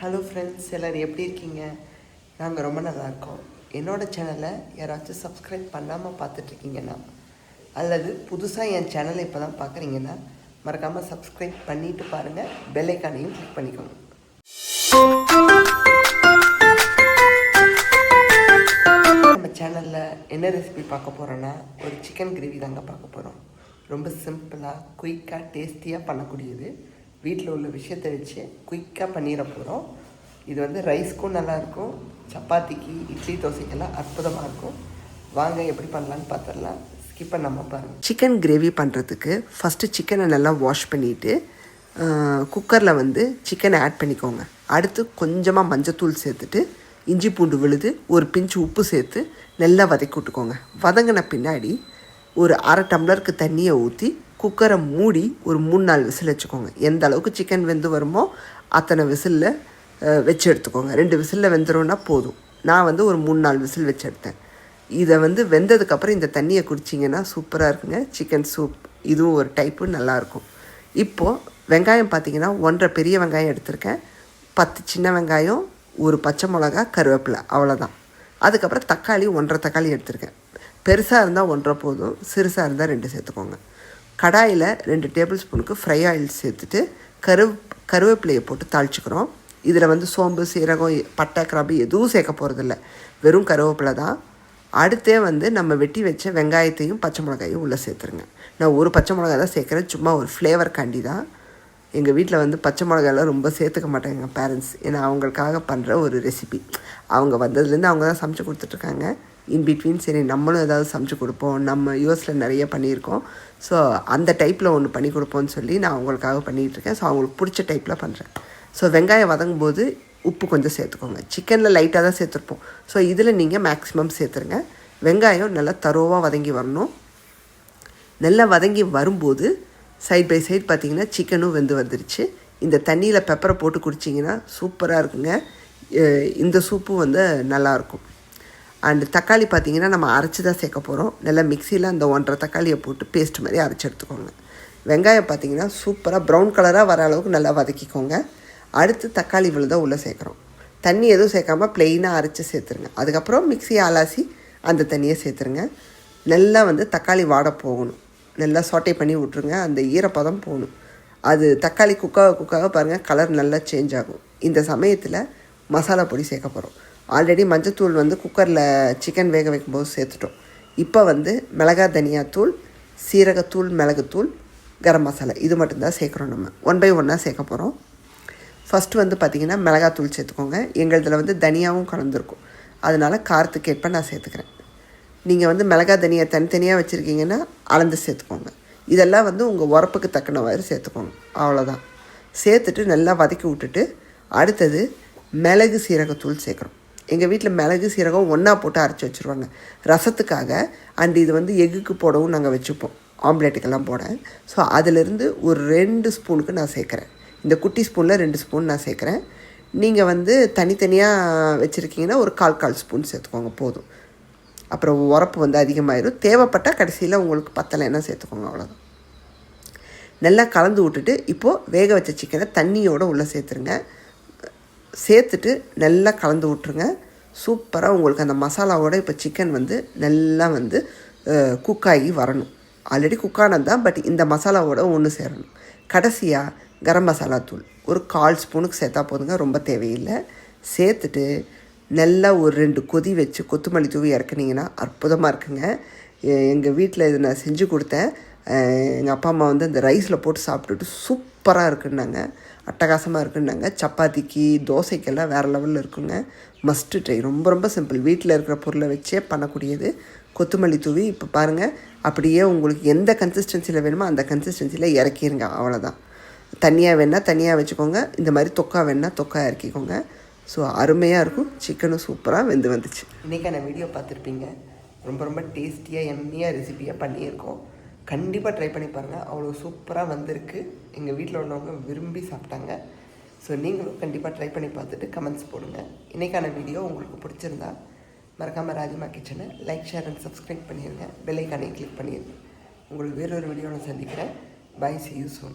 Hello friends, எல்லோரும் எப்படி இருக்கீங்க? நாங்கள் ரொம்ப நல்லா இருக்கோம். என்னோடய சேனலை யாராச்சும் சப்ஸ்கிரைப் பண்ணாமல் பார்த்துட்ருக்கீங்கன்னா அல்லது புதுசாக என் சேனலை இப்போ தான் பார்க்குறீங்கன்னா மறக்காமல் சப்ஸ்கிரைப் பண்ணிவிட்டு பாருங்கள். பெல் ஐக்கானையும் கிளிக் பண்ணிக்கோங்க. நம்ம சேனலில் என்ன ரெசிபி பார்க்க போகிறோன்னா ஒரு சிக்கன் கிரேவி தாங்க பார்க்க போகிறோம். ரொம்ப சிம்பிளாக குயிக்காக டேஸ்டியாக பண்ணக்கூடியது. வீட்டில் உள்ள விஷயத்தை வச்சு குயிக்காக பண்ணிட போகிறோம். இது வந்து ரைஸ்க்கும் நல்லாயிருக்கும், சப்பாத்திக்கு இட்லி தோசைக்கெல்லாம் அற்புதமாக இருக்கும். வாங்க எப்படி பண்ணலான்னு பார்த்துடலாம். ஸ்கிப் பண்ணாமல் பாருங்கள். சிக்கன் கிரேவி பண்ணுறதுக்கு ஃபஸ்ட்டு சிக்கனை நல்லா வாஷ் பண்ணிவிட்டு குக்கரில் வந்து சிக்கனை ஆட் பண்ணிக்கோங்க. அடுத்து கொஞ்சமாக மஞ்சத்தூள் சேர்த்துட்டு இஞ்சி பூண்டு விழுது ஒரு பிஞ்சு உப்பு சேர்த்து நல்லா வதக்கி விட்டுக்கோங்க. வதங்கின பின்னாடி ஒரு அரை டம்ளருக்கு தண்ணியை ஊற்றி குக்கரை மூடி ஒரு 3-4 விசில் வச்சுக்கோங்க. எந்த அளவுக்கு சிக்கன் வெந்து வருமோ அத்தனை விசிலில் வச்சு எடுத்துக்கோங்க. 2 விசிலில் வெந்துடும்னா போதும். நான் வந்து ஒரு 3-4 விசில் வச்சு எடுத்தேன். இதை வந்து வெந்ததுக்கப்புறம் இந்த தண்ணியை குடிச்சிங்கன்னா சூப்பராக இருக்குங்க. சிக்கன் சூப் இதுவும் ஒரு டைப்பு நல்லாயிருக்கும். இப்போது வெங்காயம் பார்த்திங்கன்னா 1.5 பெரிய வெங்காயம் எடுத்திருக்கேன், 10 சின்ன வெங்காயம், ஒரு பச்சை மிளகா, கருவேப்பிலை, அவ்வளோதான். அதுக்கப்புறம் தக்காளி 1.5 தக்காளி எடுத்திருக்கேன். பெருசாக இருந்தால் 1.5 போதும், சிறுசாக இருந்தால் 2 சேர்த்துக்கோங்க. கடாயில் 2 டேபிள் ஸ்பூனுக்கு ஃப்ரை ஆயில் சேர்த்துட்டு கருவேப்பிலையை போட்டு தாளிச்சுக்கிறோம். இதில் வந்து சோம்பு, சீரகம், பட்டை, கிராம்பு எதுவும் சேர்க்க போகிறதில்ல, வெறும் கருவேப்பிலை தான். அடுத்தே வந்து நம்ம வெட்டி வச்ச வெங்காயத்தையும் பச்சை மிளகாயும் உள்ளே சேர்த்துருங்க. நான் ஒரு பச்சை மிளகாய் தான் சேர்க்குறேன், சும்மா ஒரு ஃப்ளேவர் காண்டி தான். எங்கள் வீட்டில் வந்து பச்சை மிளகாயெல்லாம் ரொம்ப சேர்த்துக்க மாட்டாங்க எங்கள் பேரண்ட்ஸ், ஏன்னா அவங்களுக்காக பண்ணுற ஒரு ரெசிபி. அவங்க வந்ததுலேருந்து அவங்க தான் சமைச்சு கொடுத்துட்ருக்காங்க. இன்பிட்வீன் சரி நம்மளும் ஏதாவது சமைச்சு கொடுப்போம், நம்ம யூஎஸில் நிறைய பண்ணியிருக்கோம், ஸோ அந்த டைப்பில் ஒன்று பண்ணி கொடுப்போம்னு சொல்லி நான் அவங்களுக்காக பண்ணிகிட்ருக்கேன். ஸோ அவங்களுக்கு பிடிச்ச டைப்பில் பண்ணுறேன். ஸோ வெங்காயம் வதங்கும் போது உப்பு கொஞ்சம் சேர்த்துக்கோங்க. சிக்கனில் லைட்டாக தான் சேர்த்துருப்போம், ஸோ இதில் நீங்கள் மேக்ஸிமம் சேர்த்துருங்க. வெங்காயம் நல்லா தரோவாக வதங்கி வரணும். நல்லா வதங்கி வரும்போது சைட் பை சைட் பார்த்திங்கன்னா சிக்கனும் வெந்து வந்துருச்சு. இந்த தண்ணியில் பெப்பரை போட்டு குடிச்சிங்கன்னா சூப்பராக இருக்குங்க. இந்த சூப்பும் வந்து நல்லாயிருக்கும். அண்டு தக்காளி பார்த்திங்கன்னா நம்ம அரைச்சி தான் சேர்க்க போகிறோம். நல்லா மிக்சியில் அந்த 1.5 தக்காளியை போட்டு பேஸ்ட் மாதிரி அரைச்சி எடுத்துக்கோங்க. வெங்காயம் பார்த்திங்கன்னா சூப்பராக ப்ரௌன் கலராக வர அளவுக்கு நல்லா வதக்கிக்கோங்க. அடுத்து தக்காளி விழுதான் உள்ளே சேர்க்குறோம். தண்ணி எதுவும் சேர்க்காமல் ப்ளெயினாக அரைச்சி சேர்த்துருங்க. அதுக்கப்புறம் மிக்சியை அலாசி அந்த தண்ணியை சேர்த்துருங்க. நல்லா வந்து தக்காளி வாட போகணும், நல்லா சாட்டே பண்ணி விட்ருங்க. அந்த ஈரப்பதம் போகணும். அது தக்காளி குக்காக பாருங்கள், கலர் நல்லா சேஞ்ச் ஆகும். இந்த சமயத்தில் மசாலா பொடி சேர்க்க போகிறோம். ஆல்ரெடி மஞ்சத்தூள் வந்து குக்கரில் சிக்கன் வேக வைக்கும்போது சேர்த்துட்டோம். இப்போ வந்து மிளகாய், தனியாத்தூள், சீரகத்தூள், மிளகுத்தூள், கரம் மசாலா இது மட்டும்தான் சேர்க்குறோம். நம்ம 1 by 1 சேர்க்க போகிறோம். ஃபஸ்ட்டு வந்து பார்த்திங்கன்னா மிளகாத்தூள் சேர்த்துக்கோங்க. எங்களதில் வந்து தனியாகவும் கலந்துருக்கும், அதனால் காரத்துக்கு ஏற்ப நான் சேர்த்துக்கிறேன். நீங்கள் வந்து மிளகாய், தனியா தனித்தனியாக வச்சுருக்கீங்கன்னா அளந்து சேர்த்துக்கோங்க. இதெல்லாம் வந்து உங்கள் உரப்புக்கு தக்கனவாறு சேர்த்துக்கோங்க, அவ்வளோதான். சேர்த்துட்டு நல்லா வதக்கி விட்டுட்டு அடுத்தது மிளகு, சீரகத்தூள் சேர்க்குறோம். எங்கள் வீட்டில் மிளகு, சீரகம் ஒன்றா போட்டு அரைச்சி வச்சுருவாங்க ரசத்துக்காக. அண்ட் இது வந்து எக்குக்கு போடவும் நாங்கள் வச்சுப்போம், ஆம்லேட்டுக்கெல்லாம் போட. ஸோ அதிலிருந்து ஒரு 2 ஸ்பூனுக்கு நான் சேர்க்குறேன். இந்த குட்டி ஸ்பூனில் 2 ஸ்பூன் நான் சேர்க்குறேன். நீங்கள் வந்து தனித்தனியாக வச்சுருக்கீங்கன்னா ஒரு 1/4 ஸ்பூன் சேர்த்துக்கோங்க, போதும். அப்புறம் உரப்பு வந்து அதிகமாகிடும். தேவைப்பட்டால் கடைசியில் உங்களுக்கு பத்தலைன்னா சேர்த்துக்கோங்க, அவ்வளோதான். நல்லா கலந்து விட்டுட்டு இப்போது வேக வச்ச சிக்கனை தண்ணியோடு உள்ளே சேர்த்துருங்க. சேர்த்துட்டு நல்லா கலந்து விட்ருங்க. சூப்பராக உங்களுக்கு அந்த மசாலாவோட இப்போ சிக்கன் வந்து நல்லா வந்து குக்காகி வரணும். ஆல்ரெடி குக்கானது தான், பட் இந்த மசாலாவோட ஒன்று சேரணும். கடைசியாக கரம் மசாலா தூள் ஒரு 1/4 ஸ்பூனுக்கு சேர்த்தா போதுங்க, ரொம்ப தேவையில்லை. சேர்த்துட்டு நல்லா ஒரு 2 கொதி வச்சு கொத்தமல்லி தூவி இறக்குனீங்கன்னா அற்புதமாக இருக்குங்க. எங்கள் வீட்டில் இது நான் செஞ்சு கொடுத்தேன். எங்கள் அப்பா அம்மா வந்து அந்த ரைஸில் போட்டு சாப்பிட்டுட்டு சூப்பராக இருக்குன்னாங்க, அட்டகாசமாக இருக்குன்னாங்க. சப்பாத்திக்கு, தோசைக்கெல்லாம் வேறு லெவலில் இருக்குங்க. Must try. ரொம்ப ரொம்ப சிம்பிள், வீட்டில் இருக்கிற பொருளை வச்சே பண்ணக்கூடியது. கொத்தமல்லி தூவி இப்போ பாருங்கள், அப்படியே உங்களுக்கு எந்த கன்சிஸ்டன்சியில் வேணுமோ அந்த கன்சிஸ்டன்சியில் இறக்கிடுங்க, அவ்வளோதான். தனியாக வேணால் தனியாக வச்சுக்கோங்க, இந்த மாதிரி தொக்கா வேணால் தொக்கா இறக்கிக்கோங்க. ஸோ அருமையாக இருக்கும். சிக்கனும் சூப்பராக வெந்து வந்துச்சு. இன்றைக்கான வீடியோ பார்த்துருப்பீங்க. ரொம்ப ரொம்ப டேஸ்டியாக எம்மியாக ரெசிபியாக பண்ணியிருக்கோம். கண்டிப்பாக ட்ரை பண்ணி பாருங்கள், அவ்வளோ சூப்பராக வந்திருக்கு. எங்கள் வீட்டில் உள்ளவங்க விரும்பி சாப்பிட்டாங்க. ஸோ நீங்களும் கண்டிப்பாக ட்ரை பண்ணி பார்த்துட்டு கமெண்ட்ஸ் போடுங்க. இன்றைக்கான வீடியோ உங்களுக்கு பிடிச்சிருந்தா மறக்காமல் ராஜிமா கிச்சனை லைக், ஷேர் அண்ட் சப்ஸ்கிரைப் பண்ணிடுங்க. பெல் ஐக்கானை கிளிக் பண்ணிடுங்க. உங்களுக்கு வேறொரு வீடியோவில் சந்திக்கிறேன். Bye, see you soon.